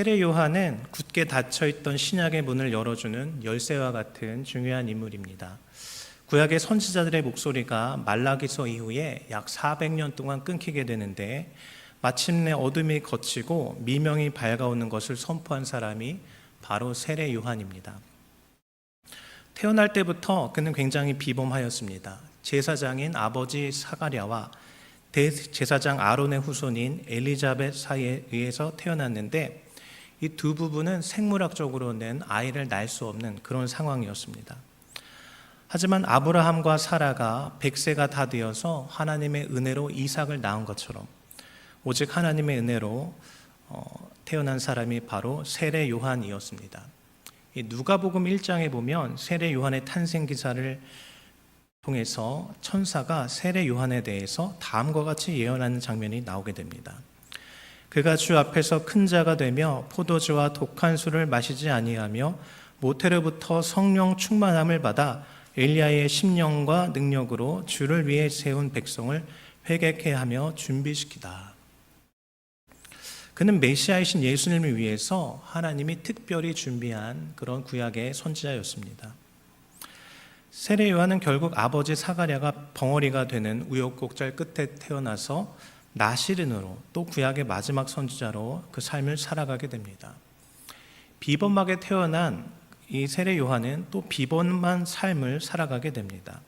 세례 요한은 굳게 닫혀있던 신약의 문을 열어주는 열쇠와 같은 중요한 인물입니다. 구약의 선지자들의 목소리가 말라기서 이후에 약 400년 동안 끊기게 되는데 마침내 어둠이 걷히고 미명이 밝아오는 것을 선포한 사람이 바로 세례 요한입니다. 태어날 때부터 그는 굉장히 비범하였습니다. 제사장인 아버지 사가랴와 대제사장 아론의 후손인 엘리자벳 사이에 의해서 태어났는데 이 두 부부는 생물학적으로는 아이를 낳을 수 없는 그런 상황이었습니다. 하지만 아브라함과 사라가 100세가 다 되어서 하나님의 은혜로 이삭을 낳은 것처럼 오직 하나님의 은혜로 태어난 사람이 바로 세례 요한이었습니다. 누가복음 1장에 보면 세례 요한의 탄생 기사를 통해서 천사가 세례 요한에 대해서 다음과 같이 예언하는 장면이 나오게 됩니다. 그가 주 앞에서 큰 자가 되며 포도주와 독한 술을 마시지 아니하며 모태로부터 성령 충만함을 받아 엘리야의 심령과 능력으로 주를 위해 세운 백성을 회개케 하며 준비시키다. 그는 메시아이신 예수님을 위해서 하나님이 특별히 준비한 그런 구약의 선지자였습니다. 세례 요한은 결국 아버지 사가랴가 벙어리가 되는 우여곡절 끝에 태어나서 나시른으로 또 구약의 마지막 선지자로 그 삶을 살아가게 됩니다. 비범하게 태어난 이 세례 요한은 또 비범한 삶을 살아가게 됩니다.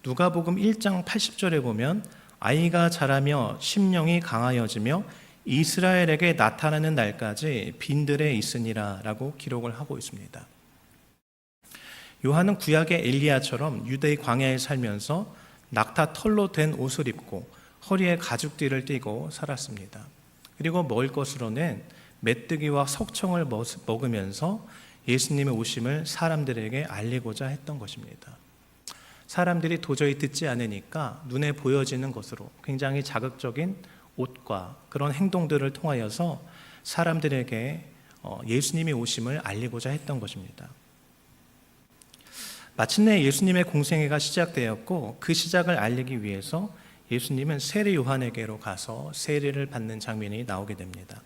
누가복음 1장 80절에 보면 아이가 자라며 심령이 강하여지며 이스라엘에게 나타나는 날까지 빈들에 있으니라 라고 기록을 하고 있습니다. 요한은 구약의 엘리야처럼 유대의 광야에 살면서 낙타 털로 된 옷을 입고 허리에 가죽띠를 띠고 살았습니다. 그리고 먹을 것으로는 메뚜기와 석청을 먹으면서 예수님의 오심을 사람들에게 알리고자 했던 것입니다. 사람들이 도저히 듣지 않으니까 눈에 보여지는 것으로 굉장히 자극적인 옷과 그런 행동들을 통하여서 사람들에게 예수님의 오심을 알리고자 했던 것입니다. 마침내 예수님의 공생애가 시작되었고 그 시작을 알리기 위해서 예수님은 세례 요한에게로 가서 세례를 받는 장면이 나오게 됩니다.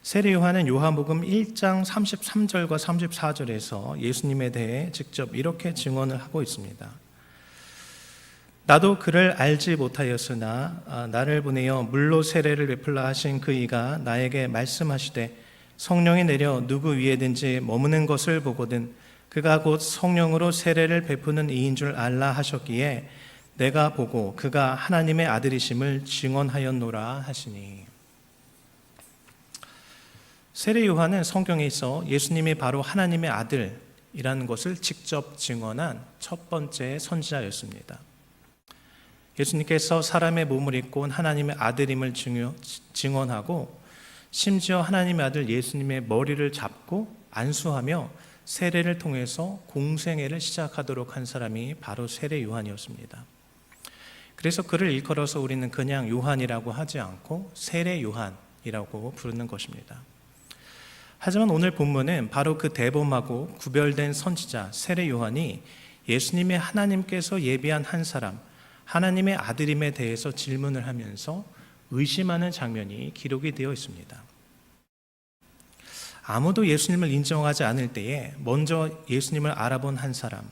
세례 요한은 요한복음 1장 33절과 34절에서 예수님에 대해 직접 이렇게 증언을 하고 있습니다. 나도 그를 알지 못하였으나 나를 보내어 물로 세례를 베풀라 하신 그 이가 나에게 말씀하시되 성령이 내려 누구 위에든지 머무는 것을 보거든 그가 곧 성령으로 세례를 베푸는 이인 줄 알라 하셨기에 내가 보고 그가 하나님의 아들이심을 증언하였노라 하시니. 세례 요한은 성경에 있어 예수님이 바로 하나님의 아들이라는 것을 직접 증언한 첫 번째 선지자였습니다. 예수님께서 사람의 몸을 입고 온 하나님의 아들임을 증언하고 심지어 하나님의 아들 예수님의 머리를 잡고 안수하며 세례를 통해서 공생애를 시작하도록 한 사람이 바로 세례 요한이었습니다. 그래서 그를 일컬어서 우리는 그냥 요한이라고 하지 않고 세례 요한이라고 부르는 것입니다. 하지만 오늘 본문은 바로 그 대범하고 구별된 선지자 세례 요한이 예수님의 하나님께서 예비한 한 사람, 하나님의 아들임에 대해서 질문을 하면서 의심하는 장면이 기록이 되어 있습니다. 아무도 예수님을 인정하지 않을 때에 먼저 예수님을 알아본 한 사람,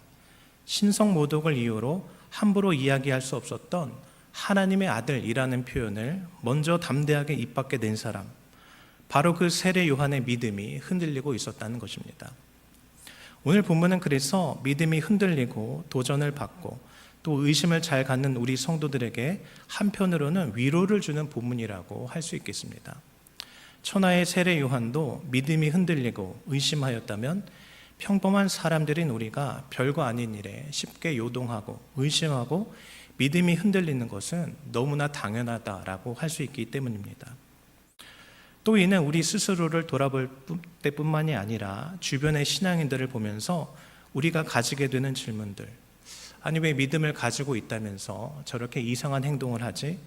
신성모독을 이유로 함부로 이야기할 수 없었던 하나님의 아들이라는 표현을 먼저 담대하게 입 밖에 낸 사람, 바로 그 세례 요한의 믿음이 흔들리고 있었다는 것입니다. 오늘 본문은 그래서 믿음이 흔들리고 도전을 받고 또 의심을 잘 갖는 우리 성도들에게 한편으로는 위로를 주는 본문이라고 할 수 있겠습니다. 천하의 세례 요한도 믿음이 흔들리고 의심하였다면 평범한 사람들인 우리가 별거 아닌 일에 쉽게 요동하고 의심하고 믿음이 흔들리는 것은 너무나 당연하다라고 할 수 있기 때문입니다. 또 이는 우리 스스로를 돌아볼 때뿐만이 아니라 주변의 신앙인들을 보면서 우리가 가지게 되는 질문들, 아니 왜 믿음을 가지고 있다면서 저렇게 이상한 행동을 하지?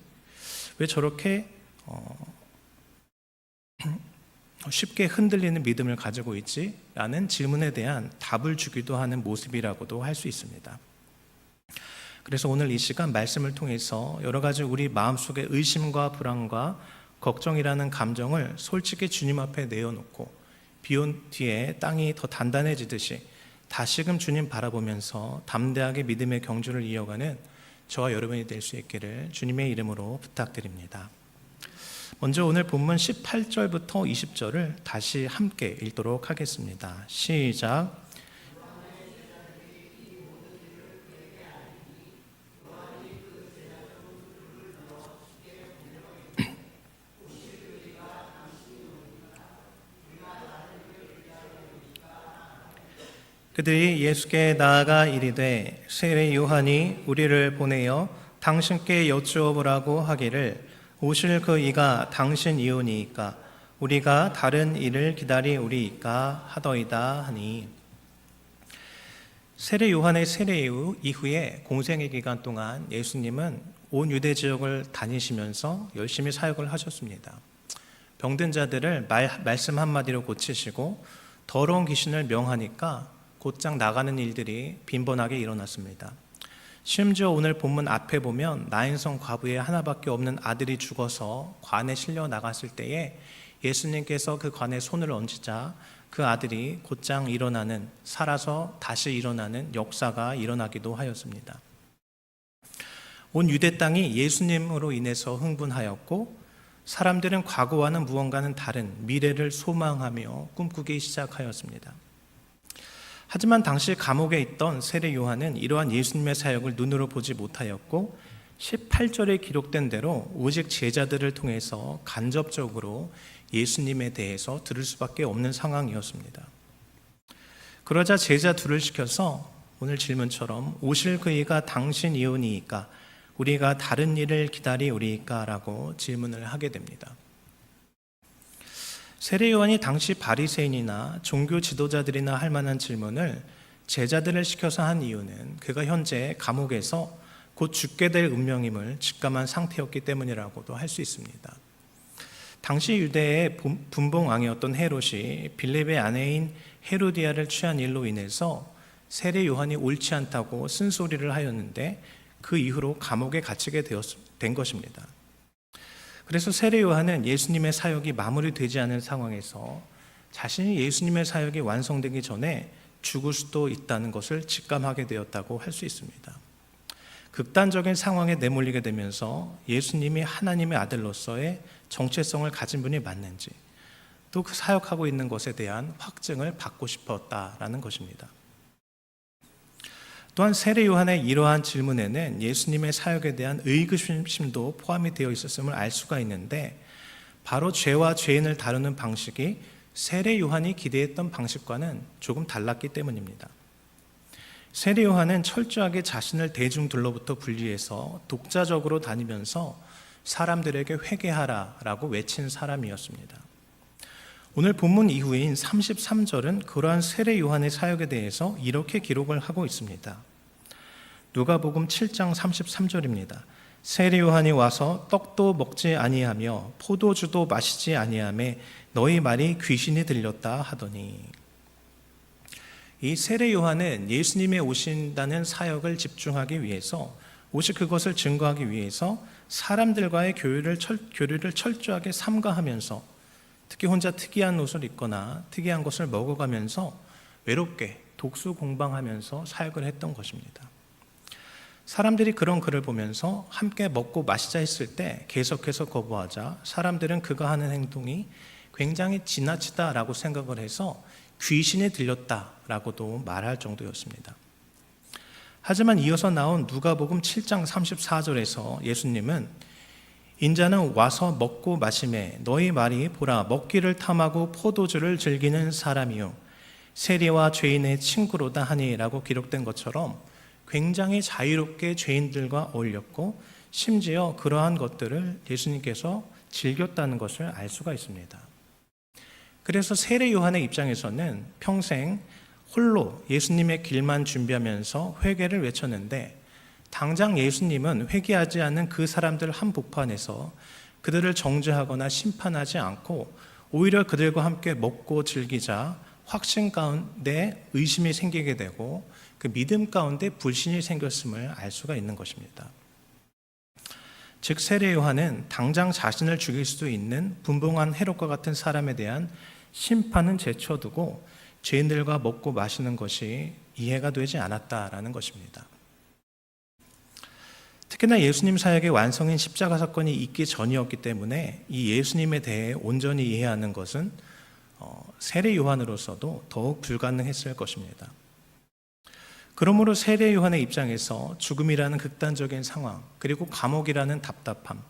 왜 저렇게 쉽게 흔들리는 믿음을 가지고 있지? 라는 질문에 대한 답을 주기도 하는 모습이라고도 할 수 있습니다. 그래서 오늘 이 시간 말씀을 통해서 여러 가지 우리 마음속의 의심과 불안과 걱정이라는 감정을 솔직히 주님 앞에 내어놓고 비온 뒤에 땅이 더 단단해지듯이 다시금 주님 바라보면서 담대하게 믿음의 경주를 이어가는 저와 여러분이 될 수 있기를 주님의 이름으로 부탁드립니다. 먼저 오늘 본문 18절부터 20절을 다시 함께 읽도록 하겠습니다. 시작. 그들이 예수께 나아가 이르되 세례 요한이 우리를 보내어 당신께 여쭈어보라고 하기를 오실 그 이가 당신 이오니이까 우리가 다른 이를 기다리오리이까 하더이다 하니, 세례 요한의 세례 이후에 공생의 기간 동안 예수님은 온 유대 지역을 다니시면서 열심히 사역을 하셨습니다. 병든 자들을 말씀 한마디로 고치시고 더러운 귀신을 명하니까 곧장 나가는 일들이 빈번하게 일어났습니다. 심지어 오늘 본문 앞에 보면 나인성 과부의 하나밖에 없는 아들이 죽어서 관에 실려 나갔을 때에 예수님께서 그 관에 손을 얹으자 그 아들이 곧장 일어나는, 살아서 다시 일어나는 역사가 일어나기도 하였습니다. 온 유대 땅이 예수님으로 인해서 흥분하였고 사람들은 과거와는 무언가는 다른 미래를 소망하며 꿈꾸기 시작하였습니다. 하지만 당시 감옥에 있던 세례 요한은 이러한 예수님의 사역을 눈으로 보지 못하였고 18절에 기록된 대로 오직 제자들을 통해서 간접적으로 예수님에 대해서 들을 수밖에 없는 상황이었습니다. 그러자 제자 둘을 시켜서 오늘 질문처럼 오실 그 이가 당신이오니이까 우리가 다른 일을 기다리오리이까 라고 질문을 하게 됩니다. 세례 요한이 당시 바리새인이나 종교 지도자들이나 할 만한 질문을 제자들을 시켜서 한 이유는 그가 현재 감옥에서 곧 죽게 될 운명임을 직감한 상태였기 때문이라고도 할 수 있습니다. 당시 유대의 분봉왕이었던 헤롯이 빌립의 아내인 헤로디아를 취한 일로 인해서 세례 요한이 옳지 않다고 쓴소리를 하였는데 그 이후로 감옥에 갇히게 된 것입니다. 그래서 세례 요한은 예수님의 사역이 마무리되지 않은 상황에서 자신이 예수님의 사역이 완성되기 전에 죽을 수도 있다는 것을 직감하게 되었다고 할 수 있습니다. 극단적인 상황에 내몰리게 되면서 예수님이 하나님의 아들로서의 정체성을 가진 분이 맞는지, 또 그 사역하고 있는 것에 대한 확증을 받고 싶었다라는 것입니다. 또한 세례 요한의 이러한 질문에는 예수님의 사역에 대한 의구심도 포함이 되어 있었음을 알 수가 있는데, 바로 죄와 죄인을 다루는 방식이 세례 요한이 기대했던 방식과는 조금 달랐기 때문입니다. 세례 요한은 철저하게 자신을 대중들로부터 분리해서 독자적으로 다니면서 사람들에게 회개하라라고 외친 사람이었습니다. 오늘 본문 이후인 33절은 그러한 세례 요한의 사역에 대해서 이렇게 기록을 하고 있습니다. 누가복음 7장 33절입니다. 세례 요한이 와서 떡도 먹지 아니하며 포도주도 마시지 아니하매 너희 말이 귀신이 들렸다 하더니, 이 세례 요한은 예수님의 오신다는 사역을 집중하기 위해서, 오직 그것을 증거하기 위해서 사람들과의 교류를 철저하게 삼가하면서, 특히 혼자 특이한 옷을 입거나 특이한 것을 먹어가면서 외롭게 독수 공방하면서 사역을 했던 것입니다. 사람들이 그런 그를 보면서 함께 먹고 마시자 했을 때 계속해서 거부하자 사람들은 그가 하는 행동이 굉장히 지나치다라고 생각을 해서 귀신이 들렸다라고도 말할 정도였습니다. 하지만 이어서 나온 누가복음 7장 34절에서 예수님은 인자는 와서 먹고 마시매 너희 말이 보라 먹기를 탐하고 포도주를 즐기는 사람이요 세리와 죄인의 친구로다 하니라고 기록된 것처럼 굉장히 자유롭게 죄인들과 어울렸고 심지어 그러한 것들을 예수님께서 즐겼다는 것을 알 수가 있습니다. 그래서 세례 요한의 입장에서는 평생 홀로 예수님의 길만 준비하면서 회개를 외쳤는데, 당장 예수님은 회개하지 않는 그 사람들 한복판에서 그들을 정죄하거나 심판하지 않고 오히려 그들과 함께 먹고 즐기자 확신 가운데 의심이 생기게 되고 그 믿음 가운데 불신이 생겼음을 알 수가 있는 것입니다. 즉 세례 요한은 당장 자신을 죽일 수도 있는 분봉한 헤롯과 같은 사람에 대한 심판은 제쳐두고 죄인들과 먹고 마시는 것이 이해가 되지 않았다라는 것입니다. 특히나 예수님 사역의 완성인 십자가 사건이 있기 전이었기 때문에 이 예수님에 대해 온전히 이해하는 것은 세례 요한으로서도 더욱 불가능했을 것입니다. 그러므로 세례 요한의 입장에서 죽음이라는 극단적인 상황, 그리고 감옥이라는 답답함,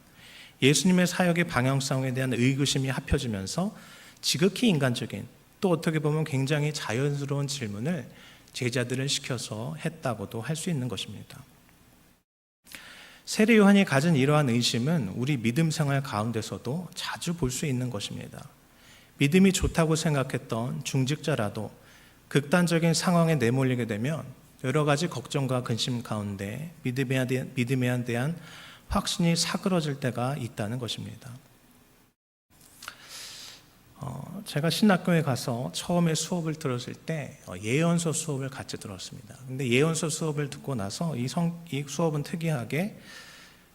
예수님의 사역의 방향성에 대한 의구심이 합혀지면서 지극히 인간적인, 또 어떻게 보면 굉장히 자연스러운 질문을 제자들을 시켜서 했다고도 할 수 있는 것입니다. 세례 요한이 가진 이러한 의심은 우리 믿음 생활 가운데서도 자주 볼 수 있는 것입니다. 믿음이 좋다고 생각했던 중직자라도 극단적인 상황에 내몰리게 되면 여러 가지 걱정과 근심 가운데 믿음에 대한 확신이 사그러질 때가 있다는 것입니다. 제가 신학교에 가서 처음에 수업을 들었을 때 예언서 수업을 같이 들었습니다. 근데 예언서 수업을 듣고 나서 이 수업은 특이하게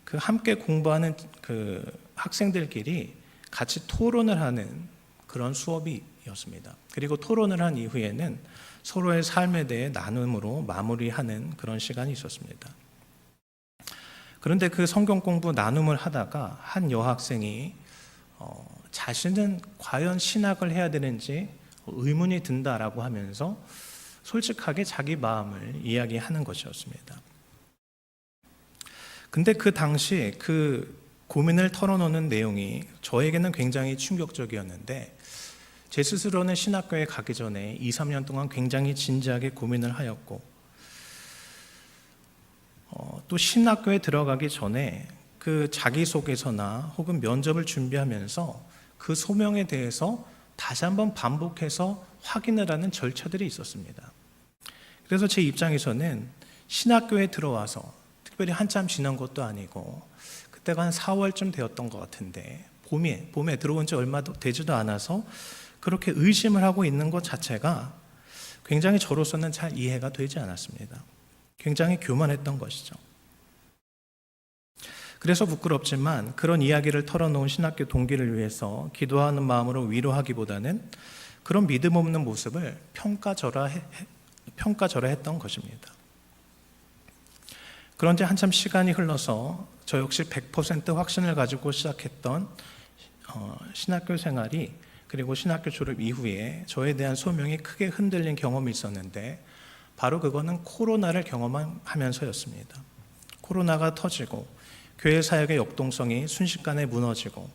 그 함께 공부하는 그 학생들끼리 같이 토론을 하는 그런 수업이었습니다. 그리고 토론을 한 이후에는 서로의 삶에 대해 나눔으로 마무리하는 그런 시간이 있었습니다. 그런데 그 성경 공부 나눔을 하다가 한 여학생이 자신은 과연 신학을 해야 되는지 의문이 든다라고 하면서 솔직하게 자기 마음을 이야기하는 것이었습니다. 근데 그 당시 그 고민을 털어놓는 내용이 저에게는 굉장히 충격적이었는데 제 스스로는 신학교에 가기 전에 2, 3년 동안 굉장히 진지하게 고민을 하였고 또 신학교에 들어가기 전에 그 자기소개서나 혹은 면접을 준비하면서 그 소명에 대해서 다시 한번 반복해서 확인을 하는 절차들이 있었습니다. 그래서 제 입장에서는 신학교에 들어와서 특별히 한참 지난 것도 아니고 그때가 한 4월쯤 되었던 것 같은데 봄에 들어온 지 얼마 되지도 않아서 그렇게 의심을 하고 있는 것 자체가 굉장히 저로서는 잘 이해가 되지 않았습니다. 굉장히 교만했던 것이죠. 그래서 부끄럽지만 그런 이야기를 털어놓은 신학교 동기를 위해서 기도하는 마음으로 위로하기보다는 그런 믿음 없는 모습을 평가절하했던 것입니다. 그런데 한참 시간이 흘러서 저 역시 100% 확신을 가지고 시작했던 신학교 생활이 그리고 신학교 졸업 이후에 저에 대한 소명이 크게 흔들린 경험이 있었는데 바로 그거는 코로나를 경험하면서였습니다. 코로나가 터지고 교회 사역의 역동성이 순식간에 무너지고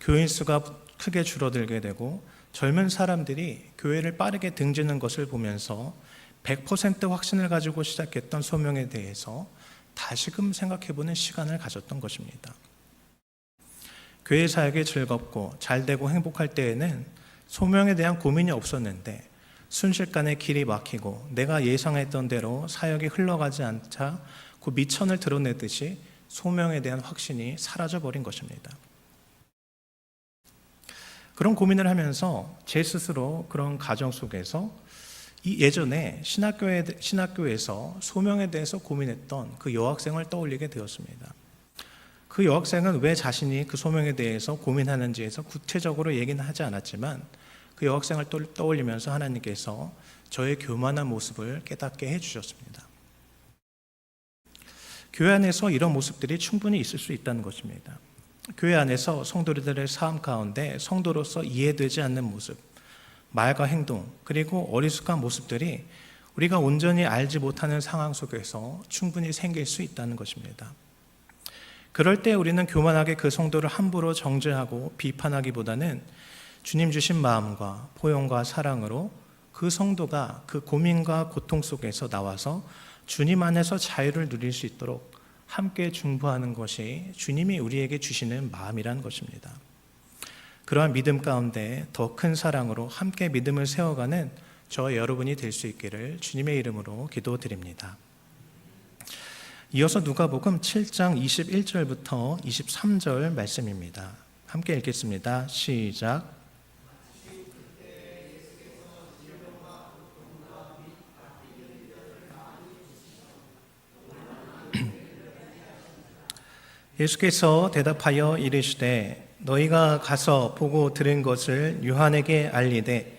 교인 수가 크게 줄어들게 되고 젊은 사람들이 교회를 빠르게 등지는 것을 보면서 100% 확신을 가지고 시작했던 소명에 대해서 다시금 생각해보는 시간을 가졌던 것입니다. 교회 사역이 즐겁고 잘되고 행복할 때에는 소명에 대한 고민이 없었는데 순식간에 길이 막히고 내가 예상했던 대로 사역이 흘러가지 않자 그 미천을 드러내듯이 소명에 대한 확신이 사라져버린 것입니다. 그런 고민을 하면서 제 스스로 그런 가정 속에서 예전에 신학교에서 소명에 대해서 고민했던 그 여학생을 떠올리게 되었습니다. 그 여학생은 왜 자신이 그 소명에 대해서 고민하는지에서 구체적으로 얘기는 하지 않았지만 그 여학생을 떠올리면서 하나님께서 저의 교만한 모습을 깨닫게 해주셨습니다. 교회 안에서 이런 모습들이 충분히 있을 수 있다는 것입니다. 교회 안에서 성도들의 삶 가운데 성도로서 이해되지 않는 모습, 말과 행동, 그리고 어리숙한 모습들이 우리가 온전히 알지 못하는 상황 속에서 충분히 생길 수 있다는 것입니다. 그럴 때 우리는 교만하게 그 성도를 함부로 정죄하고 비판하기보다는 주님 주신 마음과 포용과 사랑으로 그 성도가 그 고민과 고통 속에서 나와서 주님 안에서 자유를 누릴 수 있도록 함께 중보하는 것이 주님이 우리에게 주시는 마음이란 것입니다. 그러한 믿음 가운데 더 큰 사랑으로 함께 믿음을 세워가는 저와 여러분이 될 수 있기를 주님의 이름으로 기도드립니다. 이어서 누가복음 7장 21절부터 23절 말씀입니다. 함께 읽겠습니다. 시작. 예수께서 대답하여 이르시되 너희가 가서 보고 들은 것을 요한에게 알리되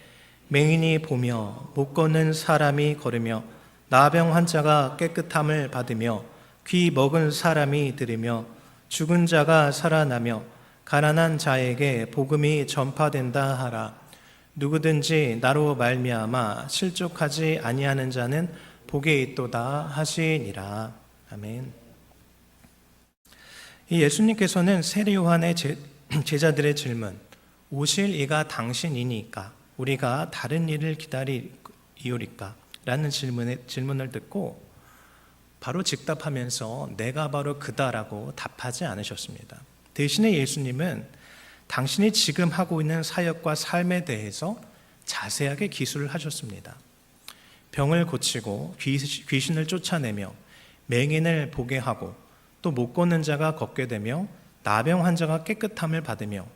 맹인이 보며 못 걷는 사람이 걸으며 나병 환자가 깨끗함을 받으며 귀 먹은 사람이 들으며 죽은 자가 살아나며 가난한 자에게 복음이 전파된다 하라. 누구든지 나로 말미암아 실족하지 아니하는 자는 복이 있도다 하시니라. 아멘. 이 예수님께서는 세례 요한의 제자들의 질문, 오실 이가 당신이니까 우리가 다른 일을 기다리오리까? 라는 질문을 듣고 바로 즉답하면서 내가 바로 그다라고 답하지 않으셨습니다. 대신에 예수님은 당신이 지금 하고 있는 사역과 삶에 대해서 자세하게 기술을 하셨습니다. 병을 고치고 귀신을 쫓아내며 맹인을 보게 하고 또 못 걷는 자가 걷게 되며 나병 환자가 깨끗함을 받으며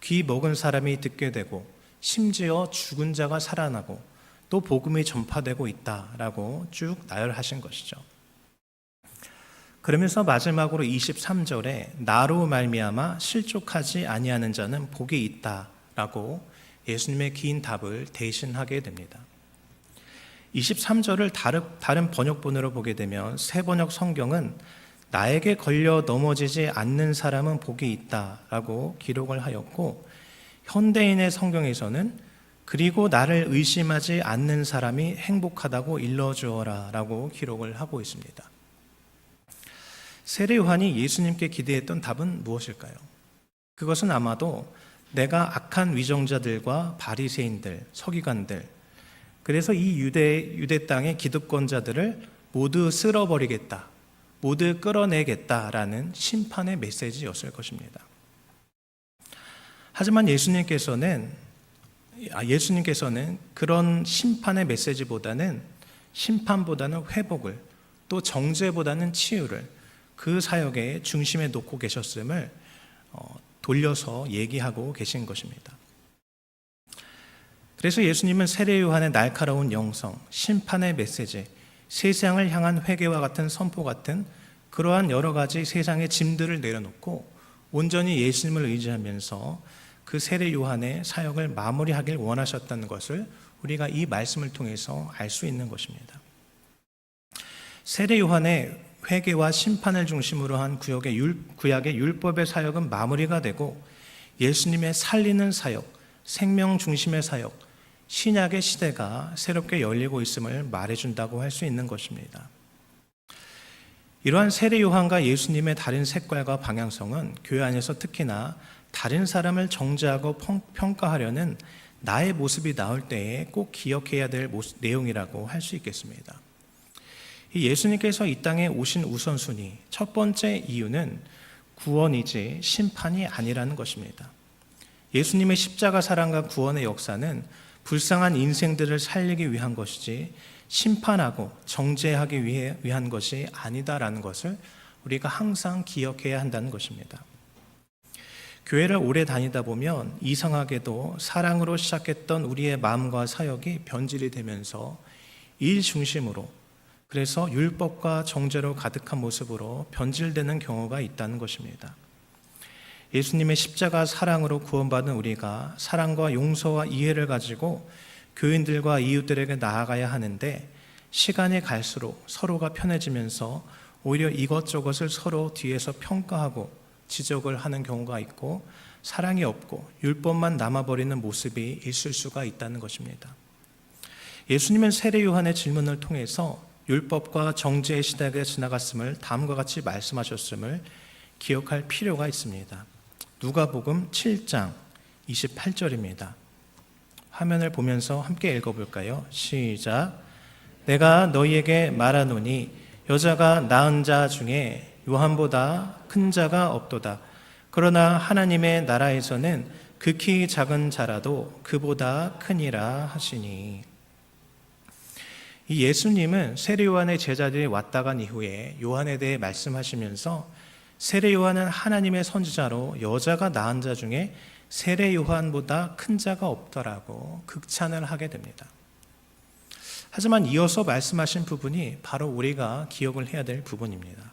귀 먹은 사람이 듣게 되고 심지어 죽은 자가 살아나고 또 복음이 전파되고 있다라고 쭉 나열하신 것이죠. 그러면서 마지막으로 23절에 나로 말미암아 실족하지 아니하는 자는 복이 있다라고 예수님의 긴 답을 대신하게 됩니다. 23절을 다른 번역본으로 보게 되면 새 번역 성경은 나에게 걸려 넘어지지 않는 사람은 복이 있다라고 기록을 하였고, 현대인의 성경에서는 그리고 나를 의심하지 않는 사람이 행복하다고 일러주어라 라고 기록을 하고 있습니다. 세례 요한이 예수님께 기대했던 답은 무엇일까요? 그것은 아마도 내가 악한 위정자들과 바리새인들, 서기관들, 그래서 이 유대 땅의 기득권자들을 모두 쓸어버리겠다, 모두 끌어내겠다라는 심판의 메시지였을 것입니다. 하지만 예수님께서는 그런 심판의 메시지보다는 회복을, 또 정죄보다는 치유를 그 사역의 중심에 놓고 계셨음을 돌려서 얘기하고 계신 것입니다. 그래서 예수님은 세례 요한의 날카로운 영성, 심판의 메시지, 세상을 향한 회개와 같은 선포 같은 그러한 여러 가지 세상의 짐들을 내려놓고 온전히 예수님을 의지하면서 그 세례 요한의 사역을 마무리하길 원하셨다는 것을 우리가 이 말씀을 통해서 알 수 있는 것입니다. 세례 요한의 회개와 심판을 중심으로 한 구약의 율법의 사역은 마무리가 되고 예수님의 살리는 사역, 생명 중심의 사역, 신약의 시대가 새롭게 열리고 있음을 말해준다고 할 수 있는 것입니다. 이러한 세례 요한과 예수님의 다른 색깔과 방향성은 교회 안에서 특히나 다른 사람을 정죄하고 평가하려는 나의 모습이 나올 때에 꼭 기억해야 될 내용이라고 할 수 있겠습니다. 예수님께서 이 땅에 오신 우선순위, 첫 번째 이유는 구원이지 심판이 아니라는 것입니다. 예수님의 십자가 사랑과 구원의 역사는 불쌍한 인생들을 살리기 위한 것이지 심판하고 정죄하기 위한 것이 아니다라는 것을 우리가 항상 기억해야 한다는 것입니다. 교회를 오래 다니다 보면 이상하게도 사랑으로 시작했던 우리의 마음과 사역이 변질이 되면서 일 중심으로, 그래서 율법과 정죄로 가득한 모습으로 변질되는 경우가 있다는 것입니다. 예수님의 십자가 사랑으로 구원받은 우리가 사랑과 용서와 이해를 가지고 교인들과 이웃들에게 나아가야 하는데, 시간이 갈수록 서로가 편해지면서 오히려 이것저것을 서로 뒤에서 평가하고 지적을 하는 경우가 있고 사랑이 없고 율법만 남아버리는 모습이 있을 수가 있다는 것입니다. 예수님은 세례 요한의 질문을 통해서 율법과 정죄의 시대가 지나갔음을 다음과 같이 말씀하셨음을 기억할 필요가 있습니다. 누가복음 7장 28절입니다. 화면을 보면서 함께 읽어볼까요? 시작. 내가 너희에게 말하노니 여자가 낳은 자 중에 요한보다 큰 자가 없도다. 그러나 하나님의 나라에서는 극히 작은 자라도 그보다 크니라 하시니. 이 예수님은 세례 요한의 제자들이 왔다 간 이후에 요한에 대해 말씀하시면서 세례 요한은 하나님의 선지자로 여자가 낳은 자 중에 세례 요한보다 큰 자가 없더라고 극찬을 하게 됩니다. 하지만 이어서 말씀하신 부분이 바로 우리가 기억을 해야 될 부분입니다.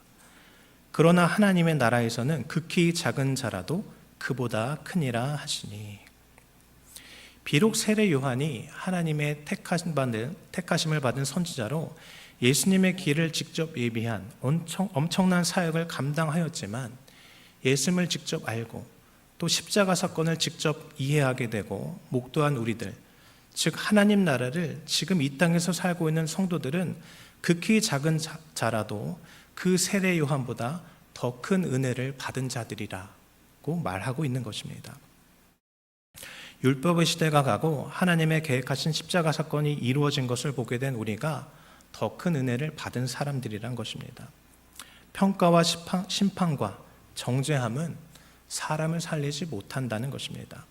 그러나 하나님의 나라에서는 극히 작은 자라도 그보다 크니라 하시니. 비록 세례 요한이 하나님의 택하심을 받은 선지자로 예수님의 길을 직접 예비한 엄청난 사역을 감당하였지만, 예수님을 직접 알고 또 십자가 사건을 직접 이해하게 되고 목도한 우리들, 즉 하나님 나라를 지금 이 땅에서 살고 있는 성도들은 극히 작은 자라도 그 세례 요한보다 더 큰 은혜를 받은 자들이라고 말하고 있는 것입니다. 율법의 시대가 가고 하나님의 계획하신 십자가 사건이 이루어진 것을 보게 된 우리가 더 큰 은혜를 받은 사람들이란 것입니다. 평가와 심판과 정죄함은 사람을 살리지 못한다는 것입니다.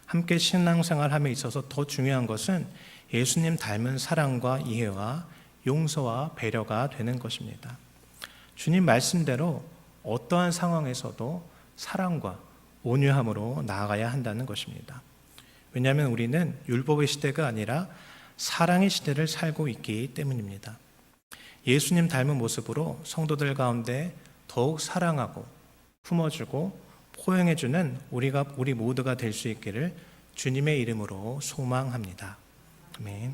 함께 신앙생활함에 있어서 더 중요한 것은 예수님 닮은 사랑과 이해와 용서와 배려가 되는 것입니다. 주님 말씀대로 어떠한 상황에서도 사랑과 온유함으로 나아가야 한다는 것입니다. 왜냐하면 우리는 율법의 시대가 아니라 사랑의 시대를 살고 있기 때문입니다. 예수님 닮은 모습으로 성도들 가운데 더욱 사랑하고 품어주고 포용해주는 우리 모두가 될 수 있기를 주님의 이름으로 소망합니다. 아멘.